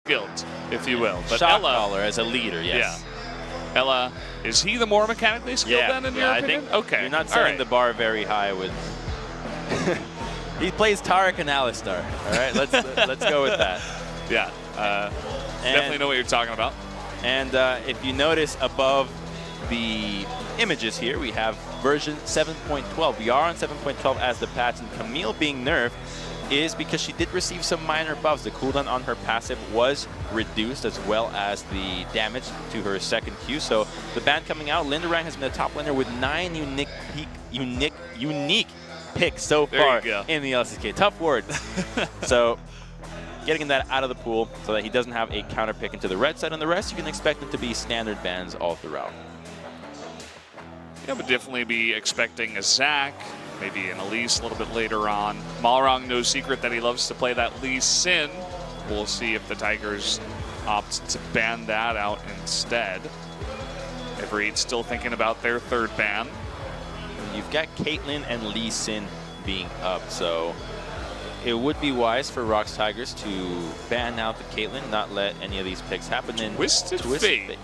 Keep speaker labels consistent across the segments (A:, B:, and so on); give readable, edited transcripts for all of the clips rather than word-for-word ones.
A: skilled, if you will. But
B: Shot
A: Ella,
B: caller as a leader, yes.
A: Yeah. Ella, is he the more mechanically skilled then in your opinion?
B: I think
A: okay.
B: you're not setting the bar very high with. He plays Tarek and Alistar. All right, let's go with that.
A: Yeah, definitely know what you're talking about.
B: And if you notice above the images here, we have version 7.12. We are on 7.12 as the patch, and Camille being nerfed is because she did receive some minor buffs. The cooldown on her passive was reduced, as well as the damage to her second Q. So the ban coming out, Lindarang has been the top laner with 9 unique picks so far in the LCK. Tough word. So getting that out of the pool so that he doesn't have a counter pick into the red side, and the rest you can expect it to be standard bans all throughout.
A: Yeah, but definitely be expecting a Zac, maybe an Elise a little bit later on. Malrang, no secret that he loves to play that Lee Sin. We'll see if the Tigers opt to ban that out instead. Everett still thinking about their third ban.
B: You've got Caitlyn and Lee Sin being up, so it would be wise for ROX Tigers to ban out the Caitlyn, not let any of these picks happen.
A: Twisted Fate.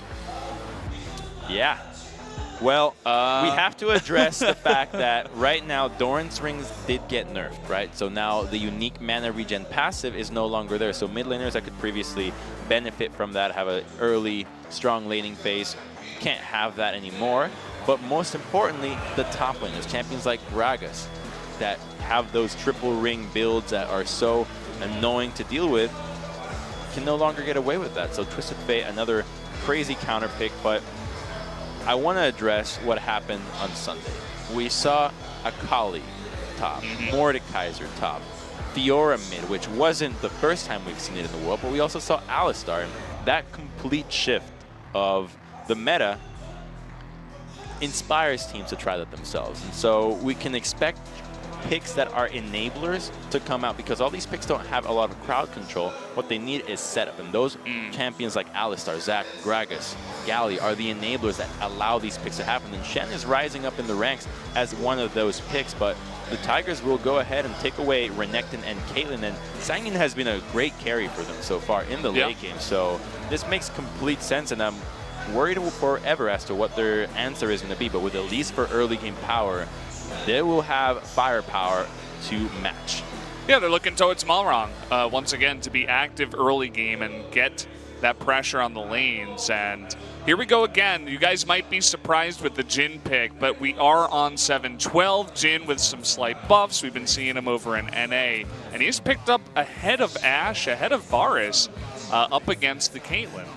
B: Yeah. Well, we have to address the fact that right now Doran's Rings did get nerfed, right? So now the unique mana regen passive is no longer there. So mid laners that could previously benefit from that, have an early, strong laning phase, can't have that anymore. But most importantly, the top laners, champions like Gragas, that have those triple ring builds that are so annoying to deal with, can no longer get away with that. So Twisted Fate, another crazy counter pick, but I want to address what happened on Sunday. We saw Akali top, Mordekaiser top, Fiora mid, which wasn't the first time we've seen it in the world, but we also saw Alistar. That complete shift of the meta inspires teams to try that themselves. And so we can expect picks that are enablers to come out, because all these picks don't have a lot of crowd control. What they need is setup, and those champions like Alistar, Zac, Gragas, Gali are the enablers that allow these picks to happen. And Shen is rising up in the ranks as one of those picks, but the Tigers will go ahead and take away Renekton and Caitlyn, and Sangin has been a great carry for them so far in the late game. So this makes complete sense, and I'm worried forever as to what their answer is going to be. But with Elise for early game power, they will have firepower to match.
A: Yeah, they're looking towards Malrang once again to be active early game and get that pressure on the lanes. And here we go again. You guys might be surprised with the Jhin pick, but we are on 7-12. Jhin with some slight buffs. We've been seeing him over in NA, and he's picked up ahead of Ashe, ahead of Varus, up against the Caitlyn.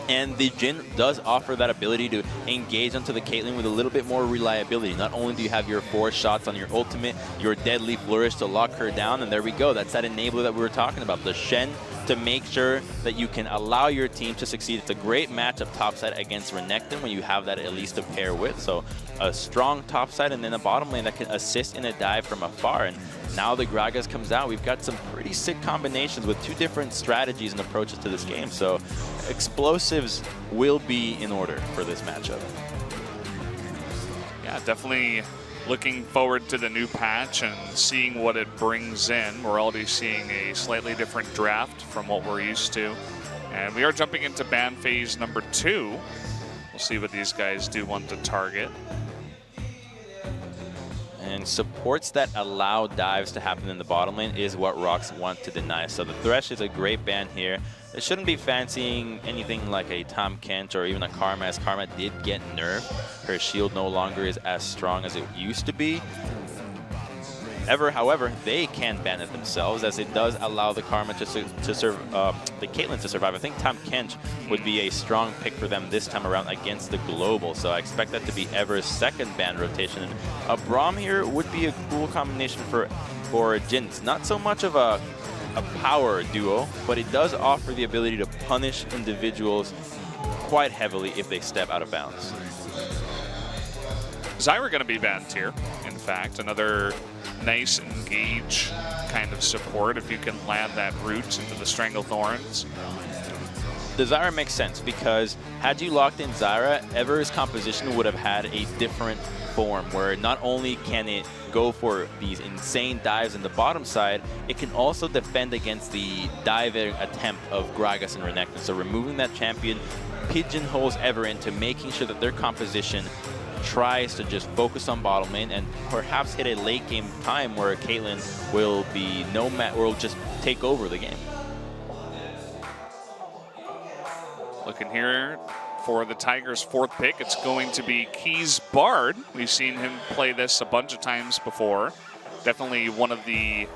B: And the Jhin does offer that ability to engage onto the Caitlyn with a little bit more reliability. Not only do you have your 4 shots on your ultimate, your deadly flourish to lock her down, and there we go. That's that enabler that we were talking about. The Shen to make sure that you can allow your team to succeed. It's a great matchup topside against Renekton when you have that Elise to pair with. So a strong topside and then a bottom lane that can assist in a dive from afar. And now the Gragas comes out. We've got some pretty sick combinations with 2 different strategies and approaches to this game. So explosives will be in order for this matchup.
A: Yeah, definitely looking forward to the new patch and seeing what it brings in. We're already seeing a slightly different draft from what we're used to. And we are jumping into ban phase number 2. We'll see what these guys do want to target.
B: And supports that allow dives to happen in the bottom lane is what ROX want to deny. So the Thresh is a great ban here. It shouldn't be fancying anything like a Tahm Kench or even a Karma, as Karma did get nerfed. Her shield no longer is as strong as it used to be. However, they can ban it themselves, as it does allow the Karma to serve the Caitlyn to survive. I think Tahm Kench would be a strong pick for them this time around against the Global, so I expect that to be Ever's second ban rotation. And a Braum here would be a cool combination for Jhin. It's not so much of a power duo, but it does offer the ability to punish individuals quite heavily if they step out of bounds.
A: Zyra going to be banned here, in fact. Another nice engage kind of support if you can land that root into the Stranglethorns.
B: the Zyra makes sense because had you locked in Zyra, Ever's composition would have had a different form where not only can it go for these insane dives in the bottom side, it can also defend against the diving attempt of Gragas and Renekton. So removing that champion pigeonholes Ever into making sure that their composition tries to just focus on bottom lane and perhaps hit a late game time where Caitlyn will be will just take over the game.
A: Looking here for the Tigers' fourth pick, it's going to be Keys Bard. We've seen him play this a bunch of times before. Definitely one of the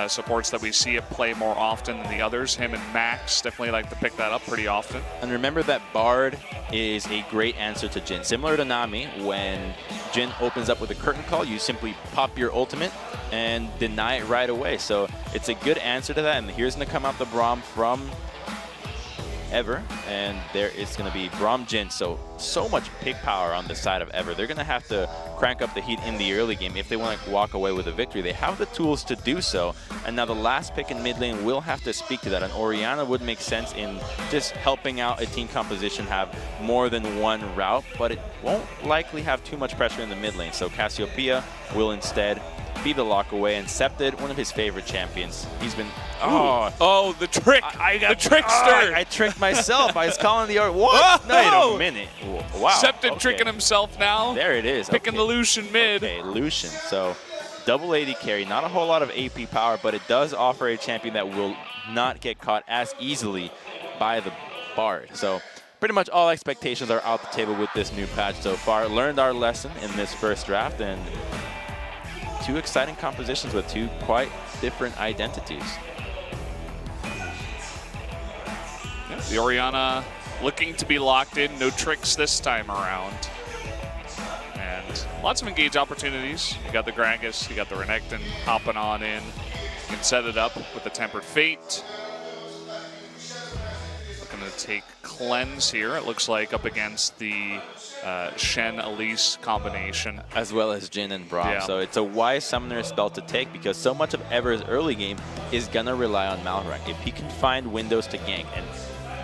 A: supports that we see it play more often than the others. Him and Max definitely like to pick that up pretty often.
B: And remember that Bard is a great answer to Jhin. Similar to Nami, when Jhin opens up with a curtain call, you simply pop your ultimate and deny it right away. So it's a good answer to that. And here's going to come out the Braum from Ever, and there is going to be Braum Jhin. So much pick power on the side of Ever. They're going to have to crank up the heat in the early game if they want to walk away with a victory. They have the tools to do so, and now the last pick in mid lane will have to speak to that. And Orianna would make sense in just helping out a team composition have more than one route, but it won't likely have too much pressure in the mid lane. So Cassiopeia will instead be the lock away, and Septed, one of his favorite champions. He's been
A: the trick. The trickster.
B: I tricked myself. I was calling the what? Wait a minute. Wow.
A: Septed tricking himself now.
B: There it is.
A: Picking the Lucian mid.
B: Okay, Lucian. So double AD carry, not a whole lot of AP power, but it does offer a champion that will not get caught as easily by the Bard. So pretty much all expectations are out the table with this new patch so far. Learned our lesson in this first draft, and two exciting compositions with two quite different identities.
A: The Orianna looking to be locked in. No tricks this time around. And lots of engage opportunities. You got the Gragas, you got the Renekton hopping on in. You can set it up with the Tempered Fate. Looking to take Cleanse here, it looks like, up against the Shen Elise combination.
B: As well as Jhin and Braum.
A: Yeah.
B: So it's a wise summoner spell to take because so much of Ever's early game is going to rely on Malraq. If he can find windows to gank and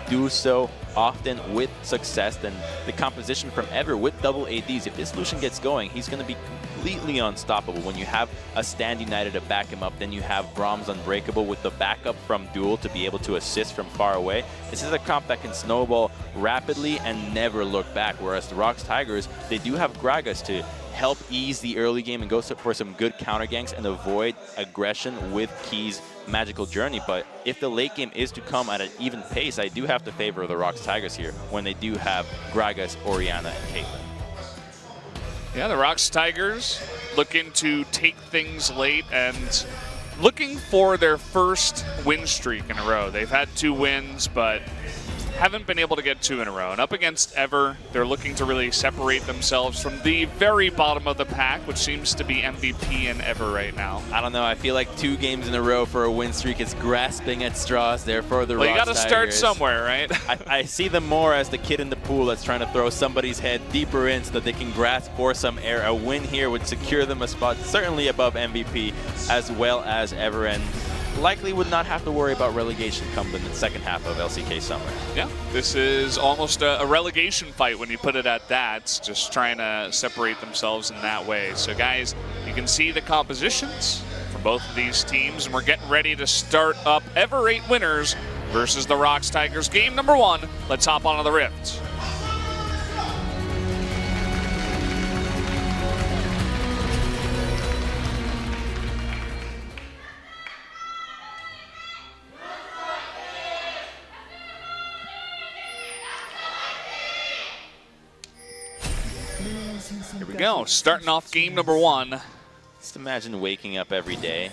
B: do so often with success, then the composition from Ever with double ADs, if this Lucian gets going, he's going to be completely unstoppable. When you have a Stand United to back him up, then you have Braum's Unbreakable with the backup from Duel to be able to assist from far away. This is a comp that can snowball rapidly and never look back, whereas the ROX Tigers, they do have Gragas to help ease the early game and go for some good counter ganks and avoid aggression with Key's magical journey. But if the late game is to come at an even pace, I do have to favor the ROX Tigers here when they do have Gragas, Orianna, and Caitlyn.
A: Yeah, the ROX Tigers looking to take things late and looking for their first win streak in a row. They've had 2 wins, but haven't been able to get 2 in a row. And up against Ever, they're looking to really separate themselves from the very bottom of the pack, which seems to be MVP and Ever right now.
B: I don't know. I feel like 2 games in a row for a win streak is grasping at straws. Therefore, the ROX
A: Well, you got to start somewhere, right?
B: I see them more as the kid in the pool that's trying to throw somebody's head deeper in so that they can grasp for some air. A win here would secure them a spot certainly above MVP as well as Ever, and likely would not have to worry about relegation come in the second half of LCK Summer.
A: Yeah, this is almost a relegation fight when you put it at that, just trying to separate themselves in that way. So guys, you can see the compositions from both of these teams, and we're getting ready to start up Ever 8 winners versus the ROX Tigers. Game number 1, let's hop onto the Rift. Here we go, starting off game number 1.
B: Just imagine waking up every day.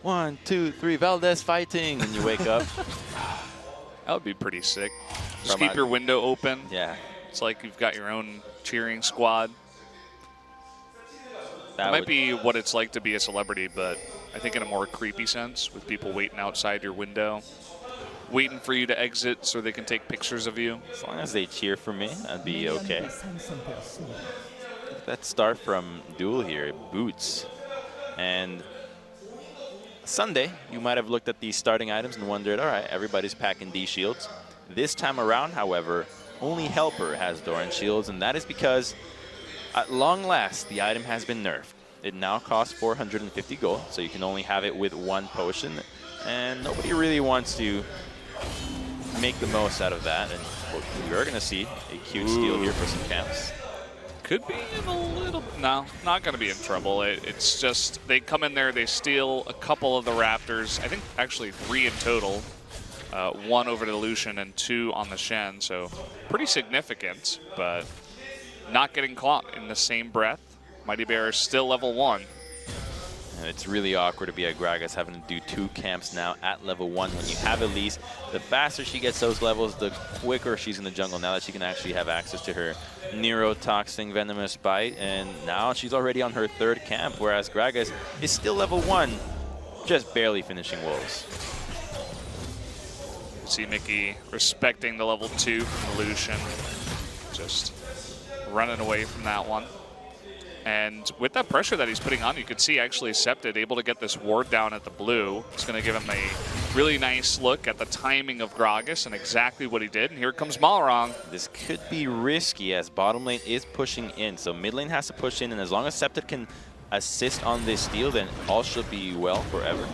B: 1, 2, 3, Valdez fighting, and you wake up.
A: That would be pretty sick. Just keep your window open.
B: Yeah.
A: It's like you've got your own cheering squad. That might be what it's like to be a celebrity, but I think in a more creepy sense, with people waiting outside your window, waiting for you to exit so they can take pictures of you.
B: As long as they cheer for me, I'd be okay. That start from Duel here, Boots. And Sunday, you might have looked at these starting items and wondered, all right, everybody's packing D shields. This time around, however, only Helper has Doran Shields, and that is because at long last, the item has been nerfed. It now costs 450 gold, so you can only have it with 1 potion, and nobody really wants to make the most out of that, and we're going to see a cute steal here for some camps.
A: Could be in a little... No, not going to be in trouble. It's just they come in there, they steal a couple of the Raptors. I think actually 3 in total. 1 over the Lucian and 2 on the Shen, so pretty significant, but not getting caught in the same breath. Mighty Bear is still level 1.
B: And it's really awkward to be at Gragas having to do 2 camps now at level 1. When you have Elise, the faster she gets those levels, the quicker she's in the jungle now that she can actually have access to her Neurotoxin Venomous Bite. And now she's already on her 3rd camp, whereas Gragas is still level 1, just barely finishing Wolves.
A: See Mickey respecting the level 2 from the Lucian, just running away from that one. And with that pressure that he's putting on, you could see actually Septed able to get this ward down at the blue. It's going to give him a really nice look at the timing of Gragas and exactly what he did. And here comes Malrong.
B: This could be risky as bottom lane is pushing in. So mid lane has to push in, and as long as Septed can assist on this steal, then all should be well forever.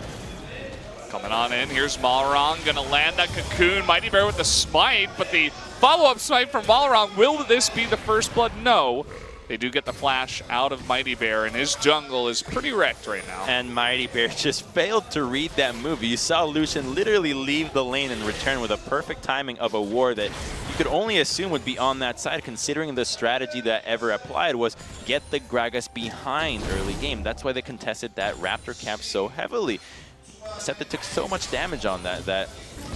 A: Coming on in, here's Malrong, gonna land that cocoon. Mighty Bear with the smite, but the follow-up smite from Malrong. Will this be the first blood? No. They do get the flash out of Mighty Bear, and his jungle is pretty wrecked right now.
B: And Mighty Bear just failed to read that move. You saw Lucian literally leave the lane and return with a perfect timing of a ward that you could only assume would be on that side, considering the strategy that Ever applied was get the Gragas behind early game. That's why they contested that Raptor camp so heavily. Septed took so much damage on that they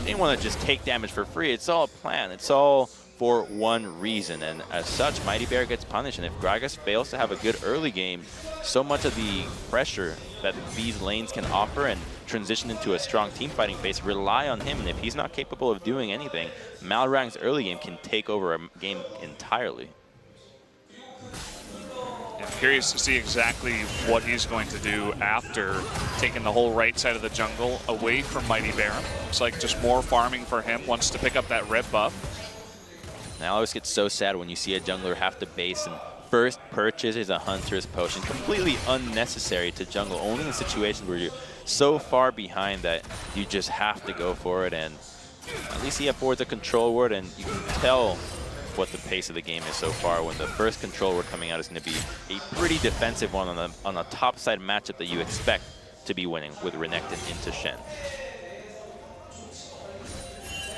B: didn't want to just take damage for free. It's all a plan. It's all for one reason, and as such, Mighty Bear gets punished. And if Gragas fails to have a good early game, so much of the pressure that these lanes can offer and transition into a strong team fighting base rely on him. And if he's not capable of doing anything, Malrang's early game can take over a game entirely.
A: I'm curious to see exactly what he's going to do after taking the whole right side of the jungle away from Mighty Bear. Looks like just more farming for him, wants to pick up that red buff.
B: Now I always get so sad when you see a jungler have to base and first purchase is a Hunter's Potion. Completely unnecessary to jungle, only in situations where you're so far behind that you just have to go for it. And at least he affords a control ward, and you can tell what the pace of the game is so far when the first control ward coming out is going to be a pretty defensive one on a top side matchup that you expect to be winning with Renekton into Shen.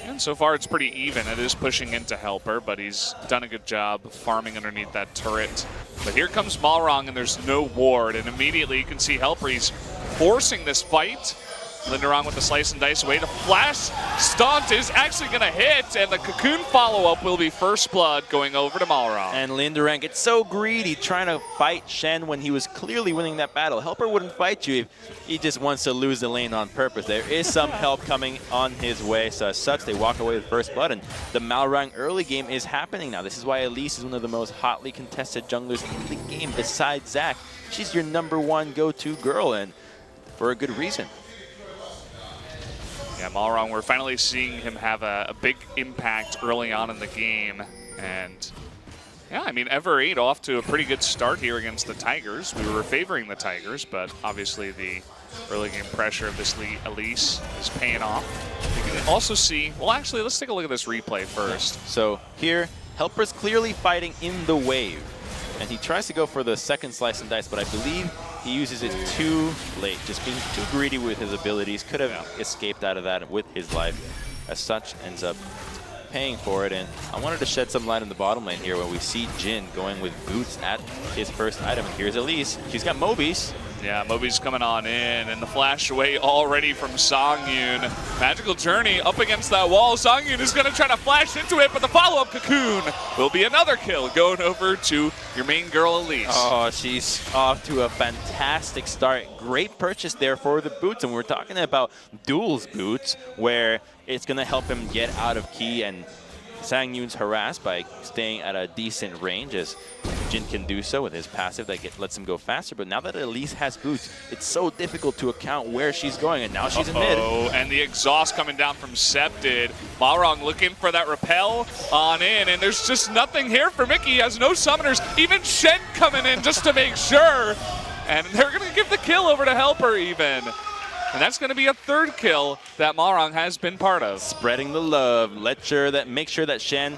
A: And so far it's pretty even. It is pushing into Helper, but he's done a good job farming underneath that turret. But here comes Malrong, and there's no ward, and immediately you can see Helper, he's forcing this fight. Linderong with the slice and dice away. The flash stunt is actually going to hit, and the cocoon follow-up will be first blood going over to Malrong.
B: And Linderang gets so greedy trying to fight Shen when he was clearly winning that battle. Helper wouldn't fight you if he just wants to lose the lane on purpose. There is some help coming on his way, so as such, they walk away with first blood, and the Malrang early game is happening now. This is why Elise is one of the most hotly contested junglers in the game besides Zac. She's your #1 go-to girl, and for a good reason.
A: Yeah, Malrong, we're finally seeing him have a big impact early on in the game. And yeah, I mean, Ever 8 off to a pretty good start here against the Tigers. We were favoring the Tigers, but obviously the early game pressure of this Elise is paying off. You can also see, well, actually, let's take a look at this replay first.
B: So here, Helper's clearly fighting in the wave, and he tries to go for the second slice and dice, but I believe he uses it too late, just being too greedy with his abilities. Could have escaped out of that with his life. As such, ends up paying for it. And I wanted to shed some light on the bottom lane here where we see Jin going with boots at his first item. And here's Elise. She's got Mobius.
A: Yeah, Moby's coming on in, and the flash away already from Songyun. Magical Journey up against that wall. Songyun is going to try to flash into it, but the follow-up cocoon will be another kill going over to your main girl, Elise.
B: Oh, she's off to a fantastic start. Great purchase there for the boots, and we're talking about duels boots, where it's going to help him get out of key, and Songyun's harassed by staying at a decent range as Jin can do so with his passive that lets him go faster, but now that Elise has boots, it's so difficult to account where she's going, and now she's in mid.
A: Oh, and the exhaust coming down from Septed. Malrong looking for that repel on in, and there's just nothing here for Mickey. He has no summoners. Even Shen coming in just to make sure. And they're going to give the kill over to Helper even. And that's going to be a third kill that Malrong has been part of.
B: Spreading the love. Make sure that Shen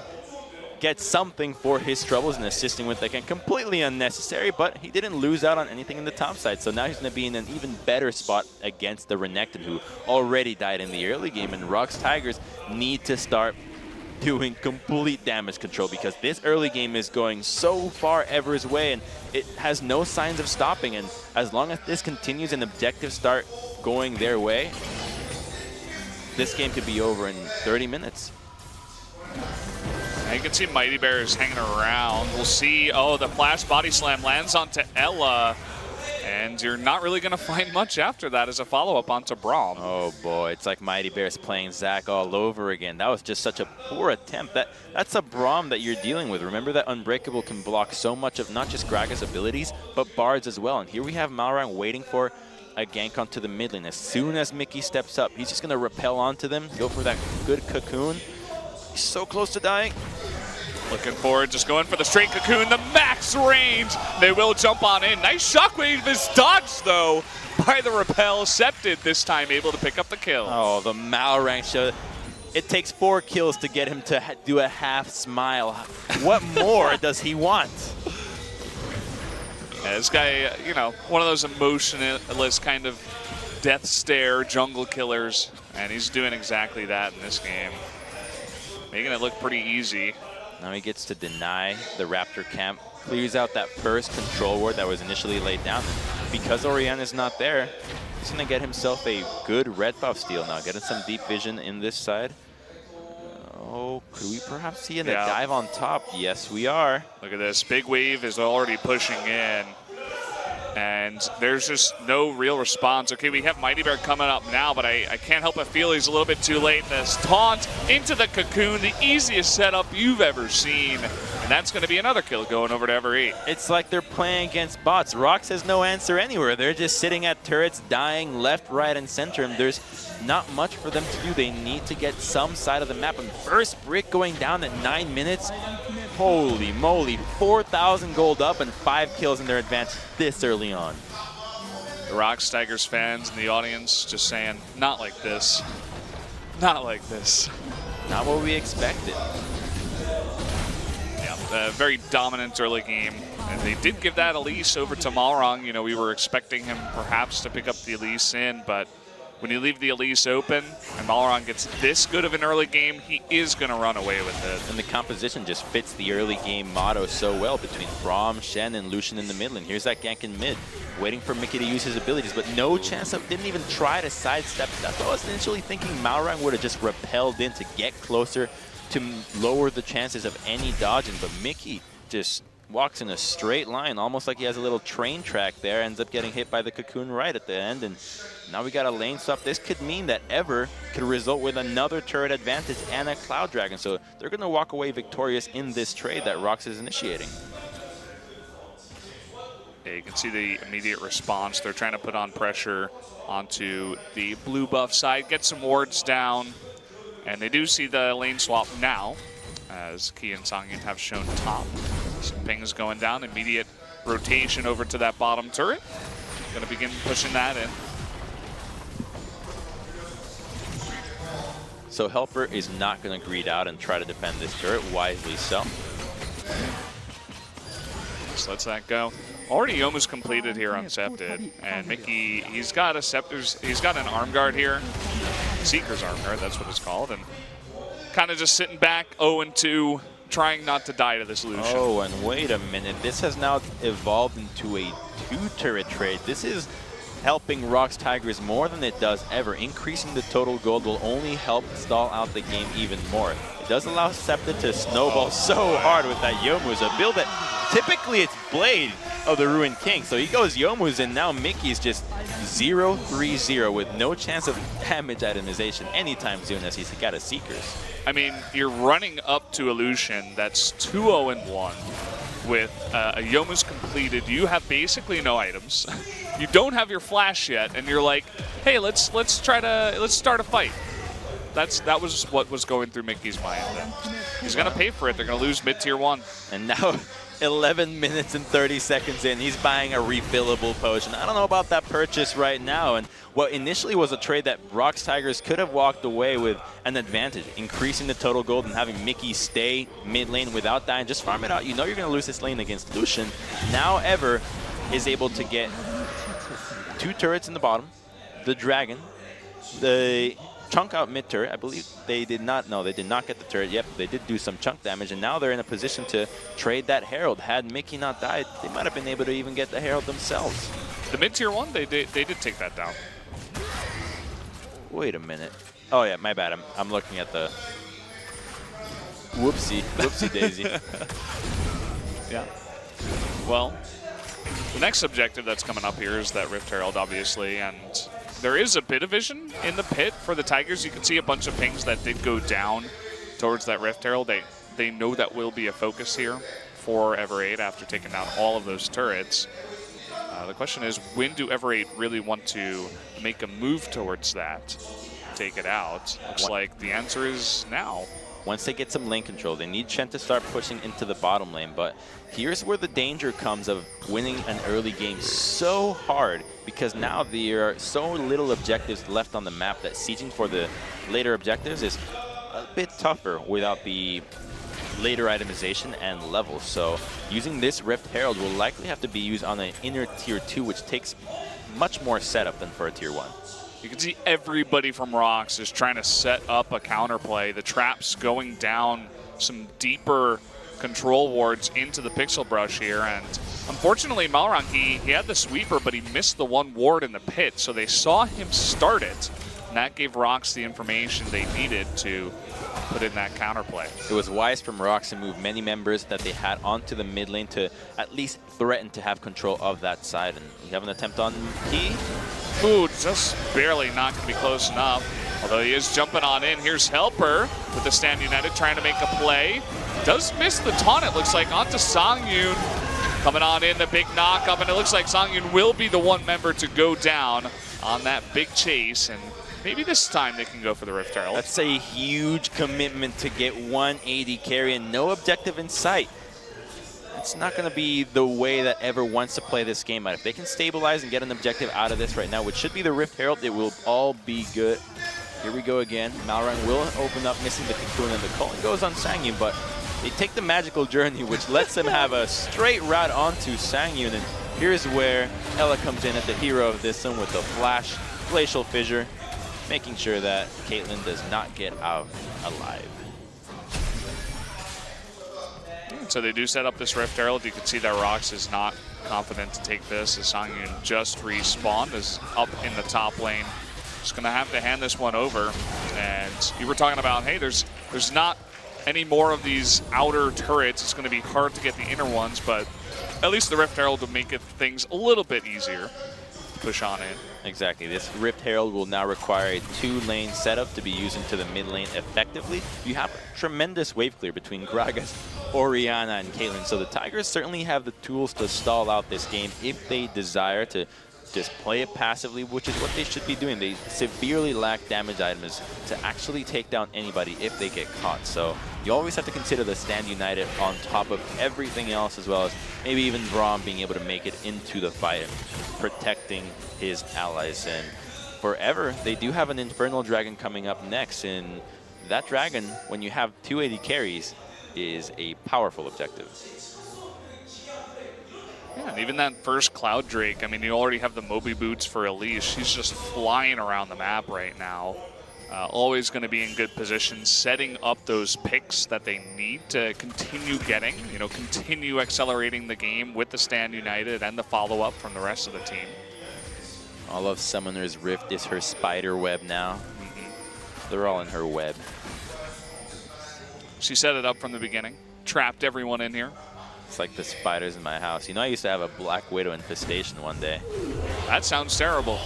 B: gets something for his troubles and assisting with that. Completely unnecessary, but he didn't lose out on anything in the top side. So now he's going to be in an even better spot against the Renekton, who already died in the early game. And ROX Tigers need to start doing complete damage control, because this early game is going so far Ever's way, and it has no signs of stopping. And as long as this continues and objectives start going their way, this game could be over in 30 minutes.
A: You can see Mighty Bears hanging around. We'll see. Oh, the flash body slam lands onto Ella. And you're not really going to find much after that as a follow-up onto Braum.
B: Oh, boy. It's like Mighty Bears playing Zac all over again. That was just such a poor attempt. That's a Braum that you're dealing with. Remember that Unbreakable can block so much of not just Graga's abilities, but Bard's as well. And here we have Malrang waiting for a gank onto the mid lane. As soon as Mickey steps up, he's just going to repel onto them, go for that good cocoon. He's so close to dying.
A: Looking forward, just going for the straight cocoon, the max range. They will jump on in. Nice shockwave is dodged, though, by the repel. Septed this time able to pick up the kill.
B: Oh, the Malrang show. It takes 4 kills to get him to do a half smile. What more does he want?
A: Yeah, this guy, you know, one of those emotionless kind of death stare jungle killers, and he's doing exactly that in this game. Making it look pretty easy.
B: Now he gets to deny the Raptor camp, clears out that first control ward that was initially laid down. And because Oriana's not there, he's going to get himself a good red buff steal now, getting some deep vision in this side. Oh, could we perhaps see a dive on top? Yes, we are.
A: Look at this. Big Wave is already pushing in. And there's just no real response. Okay, we have Mighty Bear coming up now, but I can't help but feel he's a little bit too late. This taunt into the cocoon, the easiest setup you've ever seen. And that's going to be another kill going over to Ever8.
B: It's like they're playing against bots. ROX has no answer anywhere. They're just sitting at turrets, dying left, right, and center. And there's not much for them to do. They need to get some side of the map. And first brick going down at 9 minutes. Holy moly, 4,000 gold up and 5 kills in their advance this early on.
A: The ROX Tigers fans in the audience just saying, not like this. Not like this.
B: Not what we expected.
A: Yeah, very dominant early game. And they did give that Elise over to Malrang. You know, we were expecting him perhaps to pick up the Elise in, but when you leave the Elise open and Malrang gets this good of an early game, he is going to run away with it.
B: And the composition just fits the early game motto so well between Braum, Shen, and Lucian in the mid lane. Here's that gank in mid, waiting for Mickey to use his abilities, but no chance of, didn't even try to sidestep. That's what I was initially thinking. Malrang would have just repelled in to get closer to lower the chances of any dodging, but Mickey just walks in a straight line, almost like he has a little train track there, ends up getting hit by the cocoon right at the end, and now we got a lane swap. This could mean that Ever could result with another turret advantage and a Cloud Dragon, so they're going to walk away victorious in this trade that ROX is initiating.
A: Yeah, you can see the immediate response. They're trying to put on pressure onto the blue buff side, get some wards down, and they do see the lane swap now, as Ki and Sangin have shown top. Some pings going down, immediate rotation over to that bottom turret. Going to begin pushing that in.
B: So Helper is not going to greed out and try to defend this turret, wisely so.
A: Just lets that go. Already almost completed here on Septed, and Mickey, he's got a Scepter's, he's got an arm guard here. Seeker's arm guard, that's what it's called, and kind of just sitting back, 0-2, trying not to die to this Lucian.
B: Oh, and wait a minute. This has now evolved into a 2-turret trade. This is helping ROX Tigers more than it does Ever. Increasing the total gold will only help stall out the game even more. It does allow Septa to snowball so hard with that Youmuu's, a build that typically it's Blade of the Ruined King. So he goes Youmuu's, and now Mickey's just 0-3-0 with no chance of damage itemization anytime soon as he's got a Seekers.
A: I mean, you're running up to Illusion that's 2-0-1. with a Youmu's completed. You have basically no items. You don't have your flash yet, and you're like, hey, let's start a fight. That was what was going through Mickey's mind. And he's gonna pay for it. They're gonna lose mid-tier 1.
B: And now 11 minutes and 30 seconds in, he's buying a refillable potion. I don't know about that purchase right now. And what initially was a trade that ROX Tigers could have walked away with an advantage, increasing the total gold and having Mickey stay mid lane without dying, just farm it out. You know you're going to lose this lane against Lucian. Now Ever is able to get 2 turrets in the bottom, the dragon, the chunk out mid turret. I believe they did not get the turret. Yep, they did do some chunk damage, and now they're in a position to trade that Herald. Had Mickey not died, they might have been able to even get the Herald themselves.
A: The mid-tier 1, they did take that down.
B: Wait a minute. Oh yeah, my bad. I'm looking at the whoopsie daisy.
A: Yeah. Well, the next objective that's coming up here is that Rift Herald, obviously, and there is a bit of vision in the pit for the Tigers. You can see a bunch of pings that did go down towards that Rift Herald. They know that will be a focus here for Ever 8 after taking down all of those turrets. The question is, when do Ever 8 really want to make a move towards that, take it out? Looks like the answer is now.
B: Once they get some lane control, they need Shen to start pushing into the bottom lane. But here's where the danger comes of winning an early game so hard, because now there are so little objectives left on the map that sieging for the later objectives is a bit tougher without the later itemization and levels. So using this Rift Herald will likely have to be used on an inner tier 2, which takes much more setup than for a tier 1.
A: You can see everybody from ROX is trying to set up a counterplay. The traps going down some deeper control wards into the pixel brush here. And unfortunately, Malrang, he had the sweeper, but he missed the one ward in the pit. So they saw him start it, and that gave ROX the information they needed to put in that counterplay.
B: It was wise from ROX to move many members that they had onto the mid lane to at least threaten to have control of that side. And we have an attempt on Key.
A: Ooh, just barely not going to be close enough. Although he is jumping on in. Here's Helper with the Stand United trying to make a play. Does miss the taunt, it looks like, onto Songyun. Coming on in, the big knock up, and it looks like Songyun will be the one member to go down on that big chase. And maybe this time they can go for the Rift Herald.
B: That's a huge commitment to get 180 carry and no objective in sight. It's not going to be the way that Ever wants to play this game out. If they can stabilize and get an objective out of this right now, which should be the Rift Herald, it will all be good. Here we go again. Malrang will open up, missing the cocoon, and the calling goes on Songyun, but they take the magical journey, which lets them have a straight route onto Songyun. And here's where Ella comes in as the hero of this one with the flash, glacial fissure, making sure that Caitlyn does not get out alive.
A: So they do set up this Rift Herald. You can see that ROX is not confident to take this as Songyun just respawned, is up in the top lane. Just going to have to hand this one over. And you were talking about, hey, there's not any more of these outer turrets. It's going to be hard to get the inner ones, but at least the Rift Herald will make things a little bit easier to push on in.
B: Exactly. This Rift Herald will now require a 2-lane setup to be used into the mid lane effectively. You have a tremendous wave clear between Gragas, Orianna, and Caitlyn, so the Tigers certainly have the tools to stall out this game if they desire to just play it passively, which is what they should be doing. They severely lack damage items to actually take down anybody if they get caught. So you always have to consider the Stand United on top of everything else, as well as maybe even Braum being able to make it into the fight and protecting his allies. And forever, they do have an Infernal Dragon coming up next, and that dragon, when you have 280 carries, is a powerful objective.
A: Yeah, and even that first Cloud Drake, I mean, you already have the Moby Boots for Elise. She's just flying around the map right now. Always going to be in good position, setting up those picks that they need to continue getting, you know, continue accelerating the game with the Stand United and the follow-up from the rest of the team.
B: All of Summoner's Rift is her spider web now. They're all in her web.
A: She set it up from the beginning, trapped everyone in here.
B: It's like the spiders in my house. You know, I used to have a Black Widow infestation one day.
A: That sounds terrible.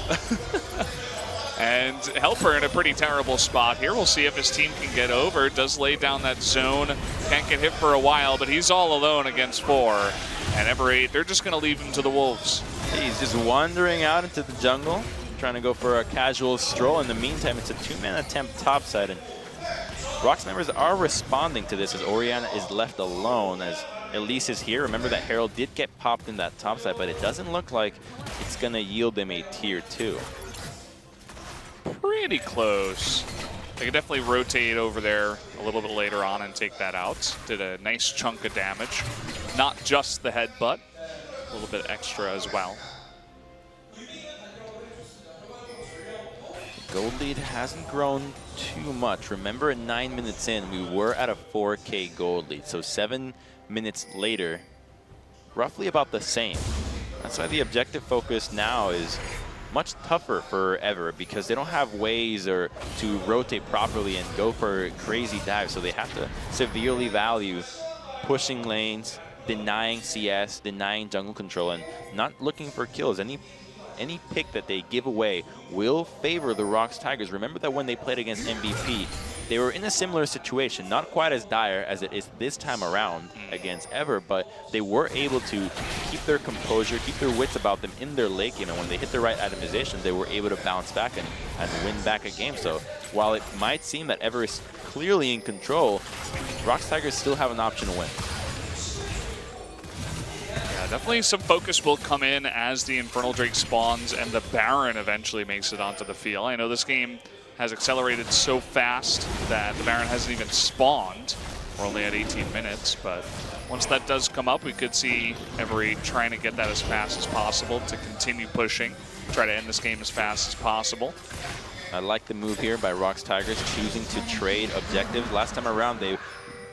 A: And Helper in a pretty terrible spot here. We'll see if his team can get over. Does lay down that zone. Can't get hit for a while, but he's all alone against 4. And Ever8, they're just going to leave him to the Wolves.
B: He's just wandering out into the jungle, trying to go for a casual stroll. In the meantime, it's a 2-man attempt topside. And ROX members are responding to this as Orianna is left alone as Elise is here. Remember that Herald did get popped in that topside, but it doesn't look like it's going to yield them a tier 2.
A: Pretty close. They could definitely rotate over there a little bit later on and take that out. Did a nice chunk of damage. Not just the headbutt, a little bit extra as well.
B: Gold lead hasn't grown too much. Remember, 9 minutes in, we were at a 4K gold lead. So 7 minutes later, roughly about the same. That's why the objective focus now is much tougher for Ever, because they don't have ways to rotate properly and go for crazy dives. So they have to severely value pushing lanes, denying CS, denying jungle control, and not looking for kills. Any pick that they give away will favor the ROX Tigers. Remember that when they played against MVP, they were in a similar situation, not quite as dire as it is this time around against Ever, but they were able to keep their composure, keep their wits about them in their late game, and when they hit the right itemization, they were able to bounce back and win back a game. So while it might seem that Ever is clearly in control, ROX Tigers still have an option to win.
A: Yeah, definitely some focus will come in as the Infernal Drake spawns and the Baron eventually makes it onto the field. I know this game has accelerated so fast that the Baron hasn't even spawned. We're only at 18 minutes, but once that does come up, we could see Ever8 trying to get that as fast as possible to continue pushing, try to end this game as fast as possible.
B: I like the move here by ROX Tigers, choosing to trade objectives. Last time around, they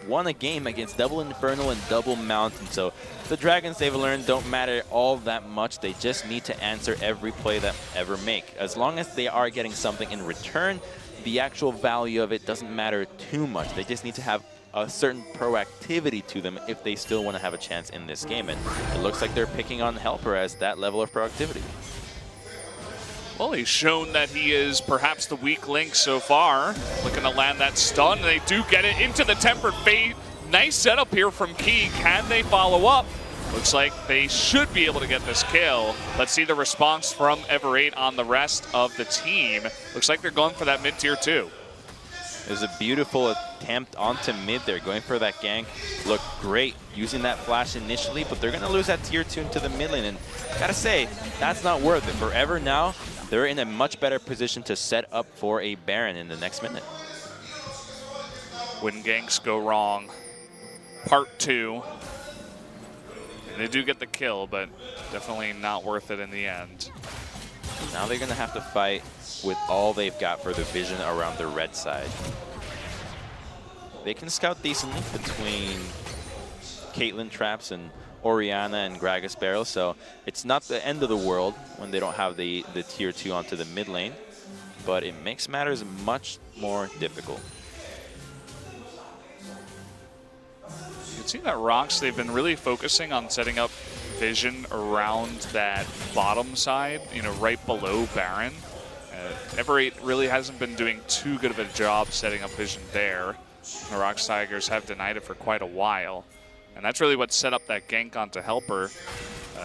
B: won a game against double Infernal and double Mountain. So the Dragons, they've learned, don't matter all that much. They just need to answer every play that Ever make. As long as they are getting something in return, the actual value of it doesn't matter too much. They just need to have a certain proactivity to them if they still want to have a chance in this game. And it looks like they're picking on Helper as that level of proactivity.
A: Well, he's shown that he is perhaps the weak link so far. Looking to land that stun, and they do get it into the Tempered Fate. Nice setup here from Key. Can they follow up? Looks like they should be able to get this kill. Let's see the response from Ever8 on the rest of the team. Looks like they're going for that mid-tier 2.
B: It was a beautiful attempt onto mid there, going for that gank. Looked great using that flash initially, but they're going to lose that tier 2 into the mid lane. And gotta say, that's not worth it. Forever now, they're in a much better position to set up for a Baron in the next minute.
A: When ganks go wrong, part 2. And they do get the kill, but definitely not worth it in the end.
B: Now they're going to have to fight with all they've got for the vision around the red side. They can scout decently between Caitlyn traps and Orianna and Gragas barrels, so it's not the end of the world when they don't have the tier 2 onto the mid lane, but it makes matters much more difficult.
A: You can see that ROX, they've been really focusing on setting up vision around that bottom side, right below Baron. Ever8 really hasn't been doing too good of a job setting up vision there. The ROX Tigers have denied it for quite a while. And that's really what set up that gank onto Helper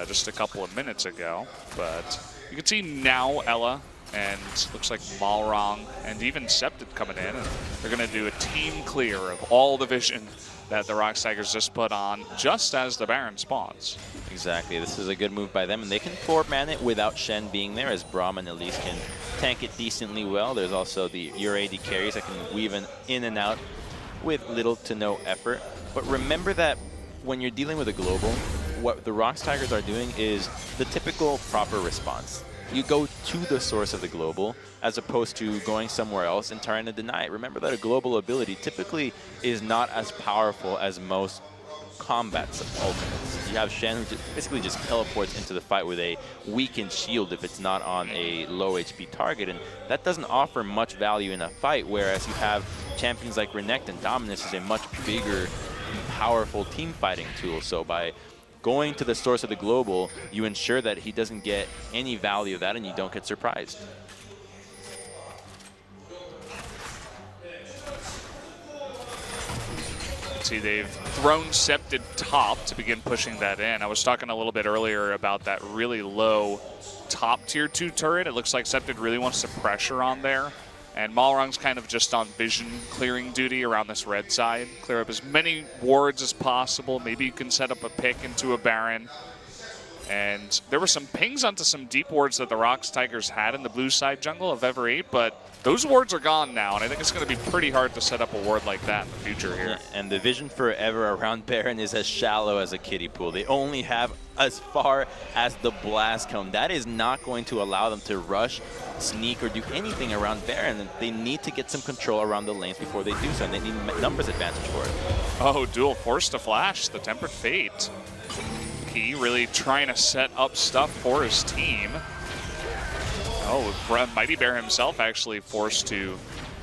A: just a couple of minutes ago. But you can see now Ella and looks like Malrong and even Septed coming in. And they're going to do a team clear of all the vision that the ROX Tigers just put on just as the Baron spawns. Exactly.
B: This is a good move by them. And they can 4-man it without Shen being there, as Braum and Elise can tank it decently well. There's also the your AD carries that can weave in and out with little to no effort. But remember that when you're dealing with a global, what the ROX Tigers are doing is the typical proper response. You go to the source of the global as opposed to going somewhere else and trying to deny it. Remember that a global ability typically is not as powerful as most combats ultimates. You have Shen who basically just teleports into the fight with a weakened shield if it's not on a low HP target, and that doesn't offer much value in a fight, whereas you have champions like Renekton and Dominus is a much bigger, powerful team fighting tool. So by going to the source of the global, you ensure that he doesn't get any value of that and you don't get surprised.
A: See, they've thrown Scepted top to begin pushing that in. I was talking a little bit earlier about that really low top tier 2 turret. It looks like Scepted really wants to pressure on there. And Malrong's kind of just on vision clearing duty around this red side. Clear up as many wards as possible. Maybe you can set up a pick into a Baron. And there were some pings onto some deep wards that the ROX Tigers had in the blue side jungle of Ever 8, but those wards are gone now, and I think it's going to be pretty hard to set up a ward like that in the future here.
B: Yeah, and the vision for Ever around Baron is as shallow as a kiddie pool. They only have as far as the blast cone. That is not going to allow them to rush, sneak, or do anything around Baron. They need to get some control around the lanes before they do so, and they need numbers advantage for it.
A: Oh, dual force to flash, the Tempered Fate. Key really trying to set up stuff for his team. Oh, Mighty Bear himself actually forced to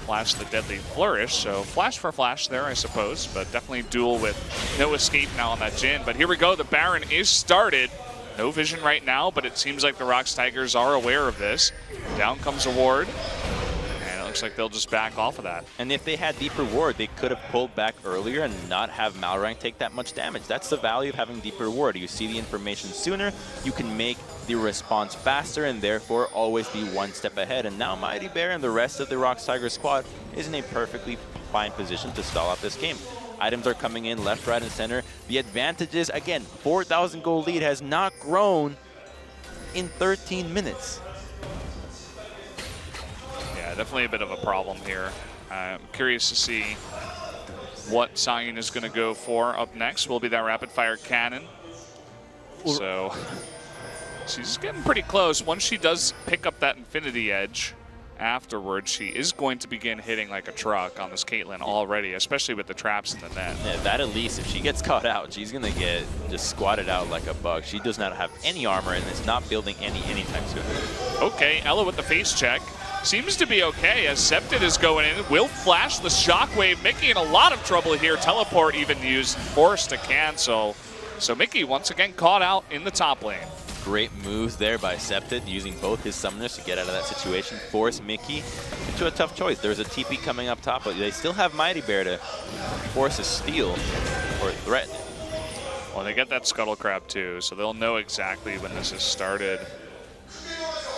A: flash the Deadly Flourish, so flash for flash there, I suppose, but definitely duel with no escape now on that Jhin. But here we go, the Baron is started. No vision right now, but it seems like the ROX Tigers are aware of this. Down comes a ward, and it looks like they'll just back off of that.
B: And if they had deeper ward, they could have pulled back earlier and not have Malrang take that much damage. That's the value of having deeper ward. You see the information sooner, you can make the response faster, and therefore always be one step ahead. And now Mighty Bear and the rest of the ROX Tigers squad is in a perfectly fine position to stall out this game. Items are coming in left, right, and center. The advantages, again, 4,000 gold lead has not grown in 13 minutes.
A: Yeah, definitely a bit of a problem here. I'm curious to see what Sion is going to go for up next. Will be that rapid fire cannon. So she's getting pretty close. Once she does pick up that Infinity Edge, afterwards, she is going to begin hitting like a truck on this Caitlyn already, especially with the traps in the net.
B: Yeah, that Elise, if she gets caught out, she's going to get just squatted out like a bug. She does not have any armor and is not building anytime soon.
A: Okay, Ella with the face check. Seems to be okay as Scepted is going in. Will flash the Shockwave. Mickey in a lot of trouble here. Teleport even used, forced to cancel. So Mickey once again caught out in the top lane.
B: Great moves there by Scepted, using both his summoners to get out of that situation, force Mickey into a tough choice. There's a TP coming up top, but they still have Mighty Bear to force a steal or threaten.
A: Well, they get that Scuttle Crab too, so they'll know exactly when this has started.